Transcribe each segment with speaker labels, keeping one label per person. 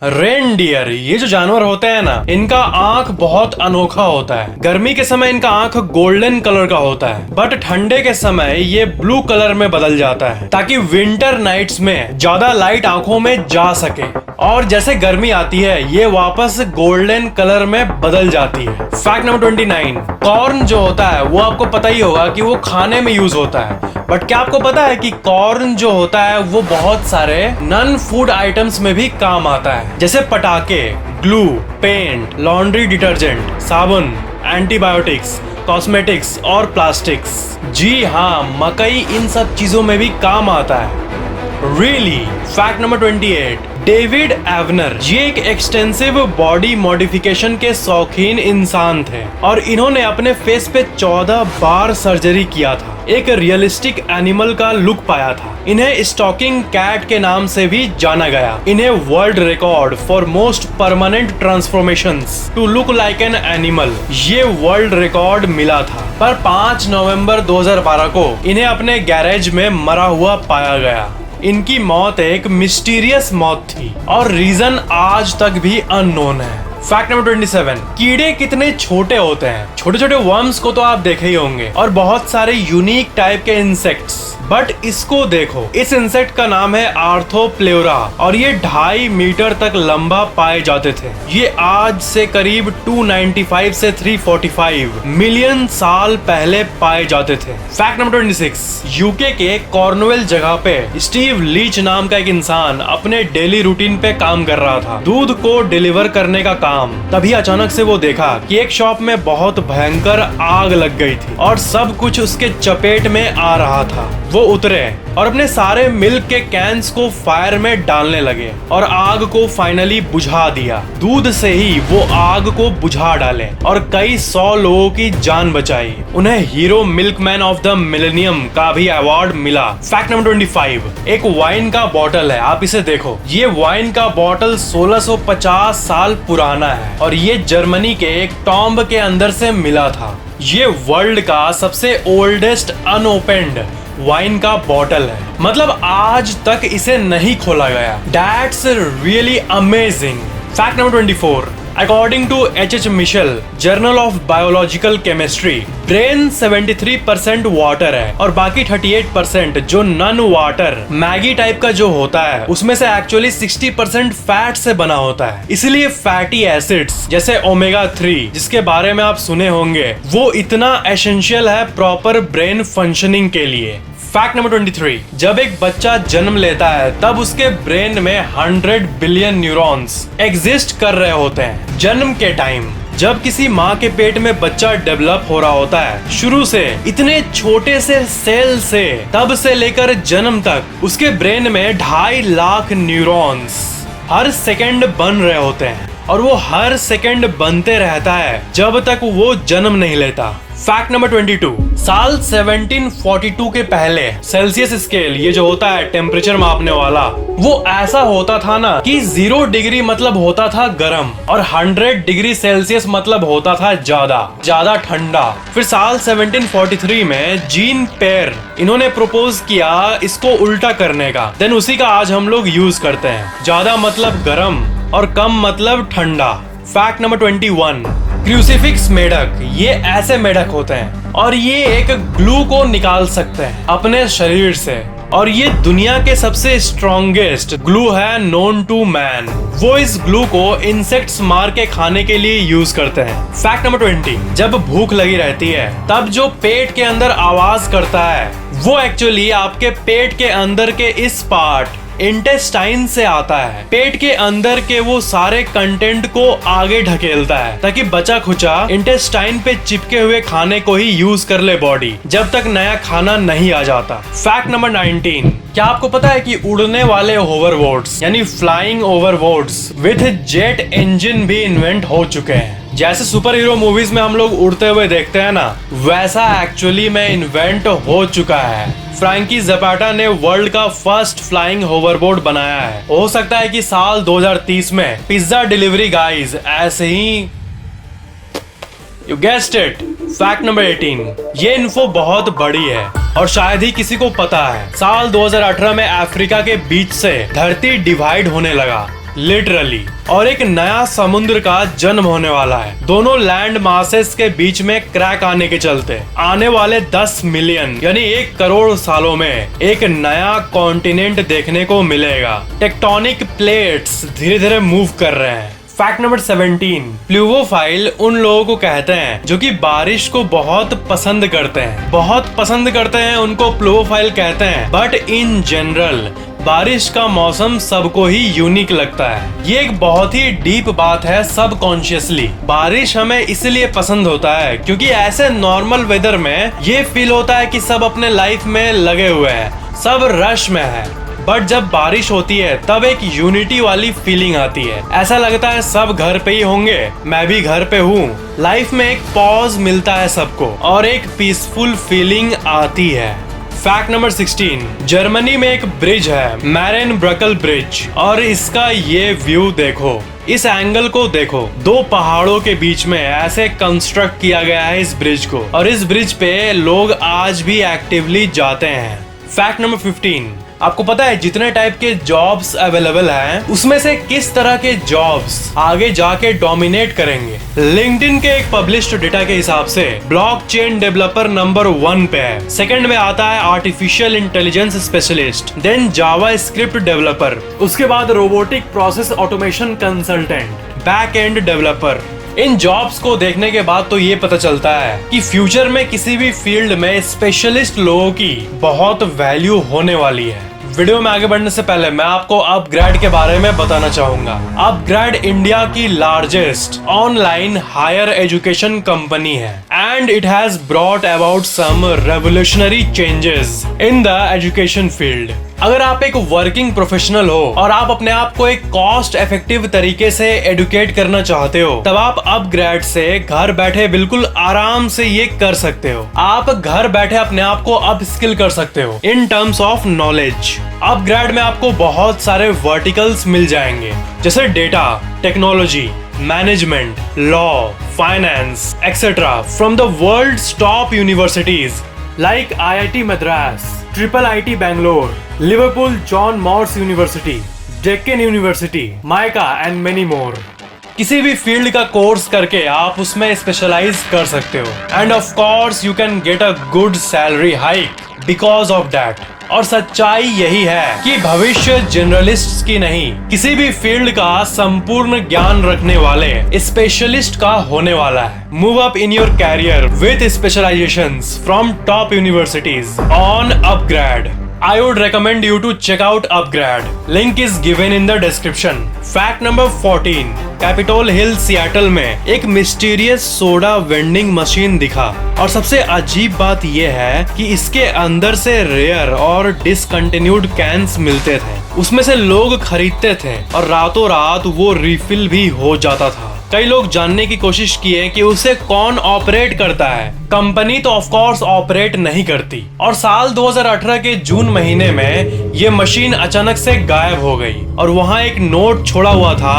Speaker 1: Reindeer ये जो जानवर होते हैं ना, इनका आंख बहुत अनोखा होता है। गर्मी के समय इनका आंख गोल्डन कलर का होता है, बट ठंडे के समय ये ब्लू कलर में बदल जाता है ताकि विंटर नाइट्स में ज्यादा लाइट आंखों में जा सके। और जैसे गर्मी आती है ये वापस गोल्डन कलर में बदल जाती है। फैक्ट नंबर 29, कॉर्न जो होता है वो आपको पता ही होगा कि वो खाने में यूज होता है, बट क्या आपको पता है कि कॉर्न जो होता है वो बहुत सारे नॉन फूड आइटम्स में भी काम आता है, जैसे पटाखे, ग्लू, पेंट, लॉन्ड्री डिटर्जेंट, साबुन, एंटीबायोटिक्स, कॉस्मेटिक्स और प्लास्टिक्स। जी हाँ, मकई इन सब चीजों में भी काम आता है। रियली। फैक्ट नंबर 28, डेविड एवनर ये एक एक्सटेंसिव बॉडी मॉडिफिकेशन के शौकीन इंसान थे और इन्होंने अपने फेस पे 14 बार सर्जरी किया था, एक रियलिस्टिक एनिमल का लुक पाया था। इन्हें स्टॉकिंग कैट के नाम से भी जाना गया। इन्हें world record for most permanent transformations to look like an animal ये वर्ल्ड रिकॉर्ड मिला था, पर 5 नवंबर 2012 को इन्हें अपने गैरेज में मरा हुआ पाया गया। इनकी मौत एक मिस्टीरियस मौत थी और रीजन आज तक भी अननोन है। फैक्ट नंबर 27, कीड़े कितने छोटे होते हैं। छोटे छोटे वर्म्स को तो आप देखे ही होंगे और बहुत सारे यूनिक टाइप के इंसेक्ट्स, बट इसको देखो, इस इंसेक्ट का नाम है आर्थोप्लेउरा और ये 2.5 मीटर तक लंबा पाए जाते थे। ये आज से करीब 295 से 345 मिलियन साल पहले पाए जाते थे। फैक्ट नंबर 26, यूके के कॉर्नवेल जगह पे स्टीव लीच नाम का एक इंसान अपने डेली रूटीन पे काम कर रहा था, दूध को डिलीवर करने का काम। तभी अचानक से वो देखा कि एक शॉप में बहुत भयंकर आग लग गई थी और सब कुछ उसके चपेट में आ रहा था। वो उतरे और अपने सारे मिल्क के कैंस को फायर में डालने लगे और आग को फाइनली बुझा दिया। दूध से ही वो आग को बुझा डाले और कई 100 लोगों की जान बचाई। उन्हें hero milkman of the millennium का भी अवार्ड मिला। फैक्ट नंबर 25, एक वाइन का बॉटल है, आप इसे देखो। ये वाइन का बॉटल 1650 साल पुराना है और ये जर्मनी के एक टॉम्ब के अंदर से मिला था। ये वर्ल्ड का सबसे ओल्डेस्ट अनओपेंड वाइन का बॉटल है, मतलब आज तक इसे नहीं खोला गया। That's really amazing. Fact number 24, according to H.H. Mitchell, journal of biological chemistry, brain 73% water है और बाकी 38% जो नॉन वाटर मैगी टाइप का जो होता है उसमें से एक्चुअली 60% फैट से बना होता है। इसलिए फैटी एसिड्स जैसे ओमेगा 3 जिसके बारे में आप सुने होंगे, वो इतना एसेंशियल है प्रॉपर ब्रेन फंक्शनिंग के लिए। फैक्ट नंबर 23, जब एक बच्चा जन्म लेता है तब उसके ब्रेन में 100 बिलियन न्यूरॉन्स एग्जिस्ट कर रहे होते हैं। जन्म के टाइम जब किसी माँ के पेट में बच्चा डेवलप हो रहा होता है, शुरू से इतने छोटे से सेल से तब से लेकर जन्म तक उसके ब्रेन में 2.5 लाख न्यूरॉन्स हर सेकंड बन रहे होते हैं और वो हर सेकंड बनते रहता है जब तक वो जन्म नहीं लेता। फैक्ट नंबर 22, साल 1742 के पहले सेल्सियस स्केल ये जो होता है टेम्परेचर मापने वाला, वो ऐसा होता था ना कि 0 डिग्री मतलब होता था गर्म और 100 डिग्री सेल्सियस मतलब होता था ज्यादा ठंडा। फिर साल 1743 में जीन पेयर इन्होंने प्रपोज किया इसको उल्टा करने का, देन उसी का आज हम लोग यूज करते हैं। ज्यादा मतलब गर्म और कम मतलब ठंडा। फैक्ट नंबर 21, क्रूसीफिक्स मेढक ये ऐसे मेढक होते हैं और ये एक ग्लू को निकाल सकते हैं अपने शरीर से और ये दुनिया के सबसे स्ट्रॉन्गेस्ट ग्लू है नोन टू मैन। वो इस ग्लू को इंसेक्ट्स मार के खाने के लिए यूज करते हैं। फैक्ट नंबर 20, जब भूख लगी रहती है तब जो पेट के अंदर आवाज करता है वो एक्चुअली आपके पेट के अंदर के इस पार्ट इंटेस्टाइन से आता है। पेट के अंदर के वो सारे कंटेंट को आगे ढकेलता है ताकि बचा खुचा इंटेस्टाइन पे चिपके हुए खाने को ही यूज कर ले बॉडी, जब तक नया खाना नहीं आ जाता। फैक्ट नंबर 19, क्या आपको पता है कि उड़ने वाले होवरबोर्ड्स यानी फ्लाइंग ओवरबोर्ड्स विथ जेट इंजन भी इन्वेंट हो चुके हैं। जैसे सुपर हीरो मूवीज में हम लोग उड़ते हुए देखते हैं ना, वैसा एक्चुअली में इन्वेंट हो चुका है। फ्रैंकी ज़ैपाटा ने वर्ल्ड का फर्स्ट फ्लाइंग होवरबोर्ड बनाया है। हो सकता है कि साल 2030 में पिज्जा डिलीवरी गाइज ऐसे ही, you guessed it. Fact number 18, ये इन्फो बहुत बड़ी है और शायद ही किसी को पता है। साल 2018 में अफ्रीका के बीच से धरती डिवाइड होने लगा लिटरली, और एक नया समुद्र का जन्म होने वाला है। दोनों लैंड मासेस के बीच में क्रैक आने के चलते आने वाले 10 मिलियन यानी 1 करोड़ सालों में एक नया कॉन्टिनेंट देखने को मिलेगा। टेक्टोनिक प्लेट्स धीरे धीरे मूव कर रहे हैं। फैक्ट नंबर 17, प्लूवोफाइल उन लोगों को कहते हैं जो कि बारिश को बहुत पसंद करते हैं, उनको प्लूवोफाइल कहते हैं। बट इन जनरल बारिश का मौसम सबको ही यूनिक लगता है। ये एक बहुत ही डीप बात है। सबकॉन्शियसली बारिश हमें इसलिए पसंद होता है क्योंकि ऐसे नॉर्मल वेदर में ये फील होता है कि सब अपने लाइफ में लगे हुए हैं, सब रश में है। बट जब बारिश होती है तब एक यूनिटी वाली फीलिंग आती है। ऐसा लगता है सब घर पे ही होंगे, मैं भी घर पे हूँ। लाइफ में एक पॉज मिलता है सबको और एक पीसफुल फीलिंग आती है। फैक्ट नंबर 16, जर्मनी में एक ब्रिज है, मैरेनब्रकल ब्रिज, और इसका ये व्यू देखो, इस एंगल को देखो। 2 पहाड़ों के बीच में ऐसे कंस्ट्रक्ट किया गया है इस ब्रिज को, और इस ब्रिज पे लोग आज भी एक्टिवली जाते हैं। फैक्ट नंबर 15, आपको पता है जितने टाइप के जॉब्स अवेलेबल हैं उसमें से किस तरह के जॉब्स आगे जाके डोमिनेट करेंगे? लिंक्डइन के एक पब्लिश्ड डेटा के हिसाब से ब्लॉकचेन डेवलपर नंबर 1 पे है। सेकंड में आता है आर्टिफिशियल इंटेलिजेंस स्पेशलिस्ट, देन जावा स्क्रिप्ट डेवलपर, उसके बाद robotic process automation consultant, back end developer. इन जॉब्स को देखने के बाद तो ये पता चलता है कि फ्यूचर में किसी भी फील्ड में स्पेशलिस्ट लोगों की बहुत वैल्यू होने वाली है। वीडियो में आगे बढ़ने से पहले मैं आपको अपग्रेड के बारे में बताना चाहूंगा। अपग्रेड इंडिया की largest online higher education company है and it has brought about some revolutionary changes in the education field. अगर आप एक वर्किंग प्रोफेशनल हो और आप अपने आप को एक कॉस्ट इफेक्टिव तरीके से एडुकेट करना चाहते हो, तब आप अपग्रेड से घर बैठे बिल्कुल आराम से ये कर सकते हो। आप घर बैठे अपने आप को अप स्किल कर सकते हो in terms of knowledge. UpGrad में आपको बहुत सारे वर्टिकल्स मिल जाएंगे जैसे data, technology, management, law, finance etcetera from the world's top universities like IIT Madras, Triple IT Bangalore, Liverpool John Moores University, Deccan University, MICA and many more। किसी भी field का कोर्स करके आप उसमें स्पेशलाइज कर सकते हो end of course you can get a good salary hike because of that. और सच्चाई यही है कि भविष्य जनरलिस्ट की नहीं, किसी भी फील्ड का संपूर्ण ज्ञान रखने वाले स्पेशलिस्ट का होने वाला है। Move up in your career with specialisations from top universities on upGrad. I would recommend you to check out Upgrad. Link is given in the description. Fact number 14. Capitol hill Seattle में एक mysterious soda vending machine दिखा, और सबसे अजीब बात यह है कि इसके अंदर से रेयर और डिसकंटिन्यूड कैंस मिलते थे। उसमें से लोग खरीदते थे और रातों रात वो रिफिल भी हो जाता था। कई लोग जानने की कोशिश किए कि उसे कौन ऑपरेट करता है। कंपनी तो ऑफ कोर्स ऑपरेट नहीं करती, और साल 2018 के जून महीने में ये मशीन अचानक से गायब हो गई, और वहाँ एक नोट छोड़ा हुआ था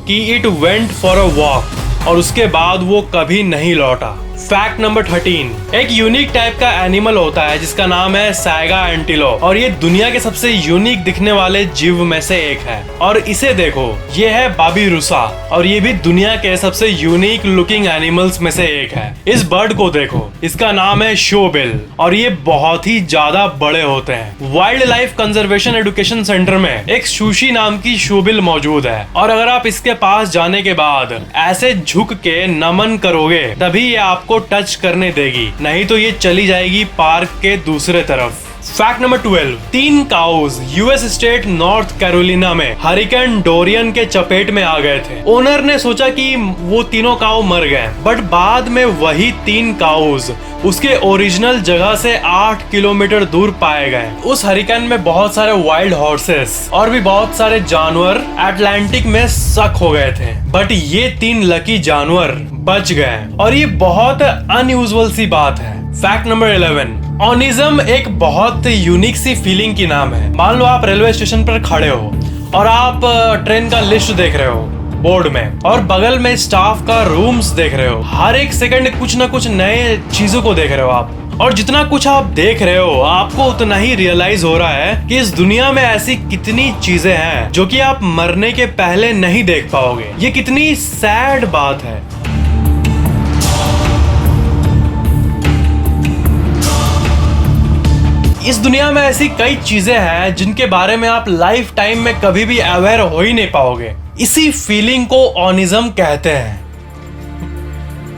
Speaker 1: कि it went for a walk, और उसके बाद वो कभी नहीं लौटा। फैक्ट नंबर 13, एक यूनिक टाइप का एनिमल होता है जिसका नाम है सैगा एंटीलोप, और ये दुनिया के सबसे यूनिक दिखने वाले जीव में से एक है। और इसे देखो, ये है बाबिरुसा, और ये भी दुनिया के सबसे यूनिक लुकिंग एनिमल्स में से एक है। इस बर्ड को देखो, इसका नाम है शोबिल, और ये बहुत ही ज्यादा बड़े होते हैं। Wild life conservation education centre में एक सुशी नाम की शोबिल मौजूद है, और अगर आप इसके पास जाने के बाद ऐसे झुक के नमन करोगे तभी ये आपको टच करने देगी, नहीं तो ये चली जाएगी पार्क के दूसरे तरफ। Fact number 12, 3 cows US state North Carolina में हरिकेन डोरियन के चपेट में आ गए थे। ओनर ने सोचा कि वो तीनों काऊ मर गए, बट बाद में वही 3 काउज उसके ओरिजिनल जगह से 8 किलोमीटर दूर पाए गए। उस हरिकेन में बहुत सारे वाइल्ड हॉर्सेस और भी बहुत सारे जानवर अटलांटिक में सक हो गए थे, बट ये 3 लकी जानवर बच गए, और ये बहुत अनयूजुअल सी बात है। फैक्ट नंबर 11, ऑनिज्म एक बहुत यूनिक सी फीलिंग की नाम है। मान लो आप रेलवे स्टेशन पर खड़े हो और आप ट्रेन का लिस्ट देख रहे हो बोर्ड में, और बगल में स्टाफ का रूम्स देख रहे हो। हर एक सेकंड कुछ ना कुछ नए चीजों को देख रहे हो आप, और जितना कुछ आप देख रहे हो आपको उतना ही रियलाइज हो रहा है कि इस दुनिया में ऐसी कितनी चीजें हैं जो कि आप मरने के पहले नहीं देख पाओगे। ये कितनी सैड बात है। इस दुनिया में ऐसी कई चीजें हैं जिनके बारे में आप लाइफ टाइम में कभी भी अवेयर हो ही नहीं पाओगे। इसी फीलिंग को ऑनिज्म कहते हैं।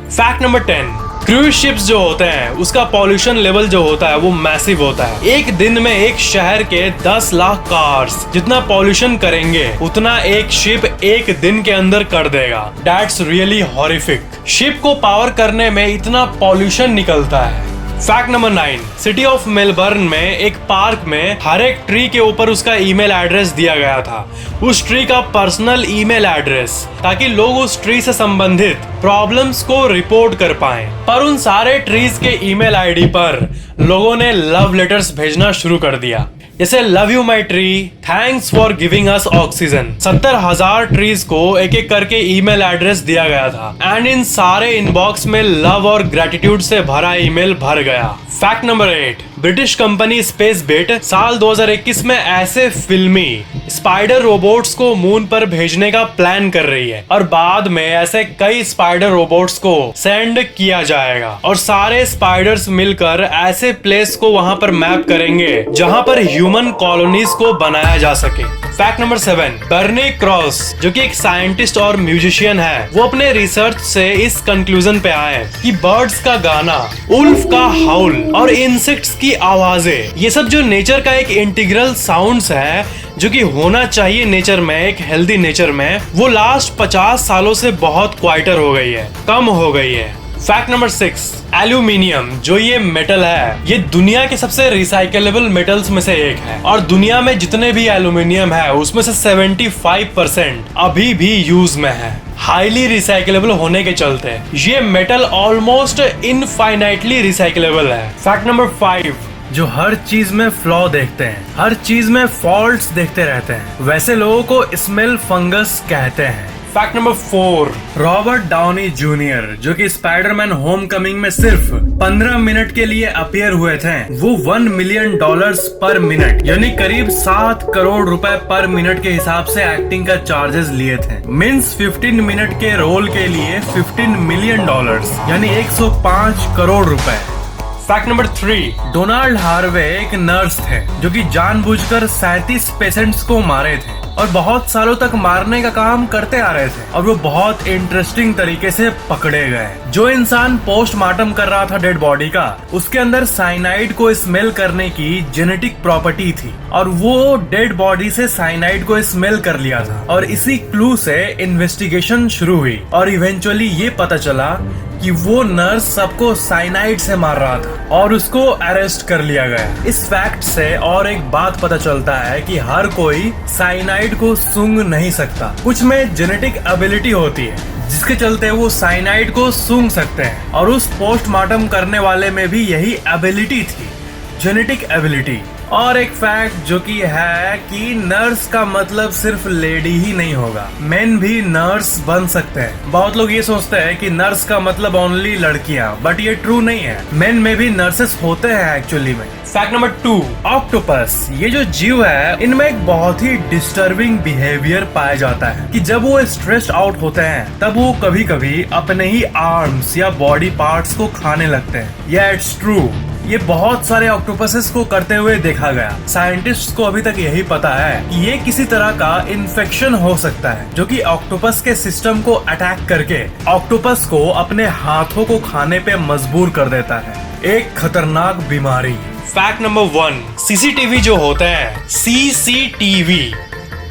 Speaker 1: फैक्ट नंबर 10, क्रूज शिप्स जो होते हैं उसका पॉल्यूशन लेवल जो होता है वो मैसिव होता है। एक दिन में एक शहर के 10 लाख कार्स जितना पॉल्यूशन करेंगे उतना एक शिप एक दिन के अंदर कर देगा। That's really horrific. शिप को पावर करने में इतना पॉल्यूशन निकलता है। Fact number 9, city of Melbourne में एक पार्क में हर एक ट्री के ऊपर उसका ईमेल एड्रेस दिया गया था, उस ट्री का पर्सनल ईमेल एड्रेस, ताकि लोग उस ट्री से संबंधित प्रॉब्लम्स को रिपोर्ट कर पाएं। पर उन सारे ट्रीज के ईमेल आईडी पर लोगों ने लव लेटर्स भेजना शुरू कर दिया, जैसे love you my tree, thanks for giving us oxygen. 70,000 trees को एक एक करके ईमेल एड्रेस दिया गया था एंड इन सारे इनबॉक्स में लव और ग्रेटिट्यूड से भरा ईमेल भर गया। फैक्ट नंबर 8, ब्रिटिश कंपनी स्पेसबिट साल 2021 में ऐसे फिल्मी स्पाइडर रोबोट्स को मून पर भेजने का प्लान कर रही है और बाद में ऐसे कई स्पाइडर रोबोट्स को सेंड किया जाएगा और सारे स्पाइडर्स मिलकर ऐसे प्लेस को वहां पर मैप करेंगे जहां पर ह्यूमन कॉलोनीज को बनाया जा सके। फैक्ट नंबर 7, बर्नी क्रॉस जो कि एक साइंटिस्ट और म्यूजिशियन है, वो अपने रिसर्च से इस कंक्लूजन पे आए कि बर्ड्स का गाना, उल्फ का हाउल और इंसेक्ट्स की आवाजें, ये सब जो नेचर का एक इंटीग्रल साउंड्स है जो कि होना चाहिए नेचर में, एक हेल्दी नेचर में, वो लास्ट 50 सालों से बहुत क्वाइटर हो गई है, कम हो गई है। फैक्ट नंबर 6, एल्यूमिनियम जो ये मेटल है ये दुनिया के सबसे रिसाइकलेबल मेटल्स में से एक है और दुनिया में जितने भी एल्यूमिनियम है उसमें से 75% अभी भी यूज में है, हाईली रिसाइकलेबल होने के चलते। ये मेटल ऑलमोस्ट इनफाइनाइटली रिसाइकलेबल है। फैक्ट नंबर 5, जो हर चीज में फ्लॉ देखते हैं, हर चीज में फॉल्ट्स देखते रहते हैं, वैसे लोगों को स्मेल फंगस कहते हैं। Fact number 4, Robert Downey junior जो कि स्पाइडरमैन होमकमिंग में सिर्फ 15 मिनट के लिए अपीयर हुए थे, वो $1 मिलियन पर मिनट यानी करीब 7 करोड़ रुपए पर मिनट के हिसाब से एक्टिंग का चार्जेस लिए थे। मींस 15 मिनट के रोल के लिए $15 मिलियन यानी 105 करोड़ रुपए। फैक्ट नंबर 3, डोनाल्ड हार्वे एक नर्स थे जो कि जानबूझकर 37 पेशेंट्स को मारे थे और बहुत सालों तक मारने का काम करते आ रहे थे और वो बहुत इंटरेस्टिंग तरीके से पकड़े गए। जो इंसान पोस्टमार्टम कर रहा था डेड बॉडी का, उसके अंदर साइनाइड को स्मेल करने की जेनेटिक प्रॉपर्टी थी और वो डेड बॉडी से साइनाइड को स्मेल कर लिया था और इसी क्लू से इन्वेस्टिगेशन शुरू हुई और इवेंचुअली ये पता चला कि वो नर्स सबको साइनाइड से मार रहा था और उसको अरेस्ट कर लिया गया। इस फैक्ट से और एक बात पता चलता है कि हर कोई साइनाइड को सूंघ नहीं सकता, कुछ में जेनेटिक एबिलिटी होती है जिसके चलते वो साइनाइड को सूंघ सकते हैं और उस पोस्टमार्टम करने वाले में भी यही एबिलिटी थी, जेनेटिक एबिलिटी। और एक फैक्ट जो कि है कि नर्स का मतलब सिर्फ लेडी ही नहीं होगा, मेन भी नर्स बन सकते हैं। बहुत लोग ये सोचते हैं कि नर्स का मतलब ओनली लड़कियां, बट ये ट्रू नहीं है, मेन में भी नर्सेस होते हैं एक्चुअली में। फैक्ट नंबर 2, ऑक्टोपस ये जो जीव है इनमें एक बहुत ही डिस्टर्बिंग बिहेवियर पाया जाता है कि जब वो स्ट्रेस्ड आउट होते हैं तब वो कभी कभी अपने ही आर्म्स या बॉडी पार्ट्स को खाने लगते हैं। या इट्स ट्रू, ये बहुत सारे ऑक्टोपसेस को करते हुए देखा गया। साइंटिस्ट्स को अभी तक यही पता है कि ये किसी तरह का इन्फेक्शन हो सकता है जो कि ऑक्टोपस के सिस्टम को अटैक करके ऑक्टोपस को अपने हाथों को खाने पे मजबूर कर देता है, एक खतरनाक बीमारी। फैक्ट नंबर 1, सीसीटीवी जो होता है,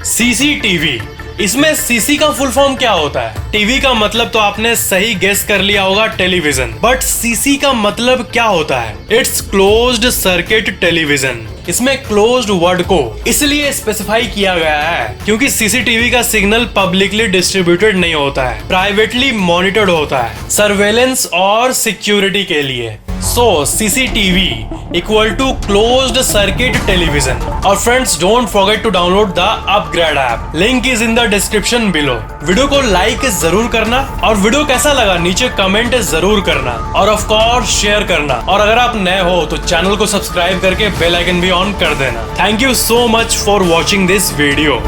Speaker 1: सीसीटीवी इसमें सीसी का फुल फॉर्म क्या होता है? टीवी का मतलब तो आपने सही गेस कर लिया होगा, टेलीविजन। बट सीसी का मतलब क्या होता है? It's closed circuit television. इसमें क्लोज्ड वर्ड को इसलिए स्पेसिफाई किया गया है क्योंकि सीसीटीवी का सिग्नल पब्लिकली डिस्ट्रीब्यूटेड नहीं होता है, प्राइवेटली मॉनिटर्ड होता है सर्वेलेंस और सिक्योरिटी के लिए। So CCTV equal to closed circuit television. और friends, don't forget to download the upGrad app, link is in the description below. Video को लाइक जरूर करना और वीडियो कैसा लगा नीचे कमेंट जरूर करना और ऑफ कोर्स शेयर करना। और अगर आप नए हो तो चैनल को सब्सक्राइब करके बेल आइकन भी ऑन कर देना। Thank you so much for watching this video.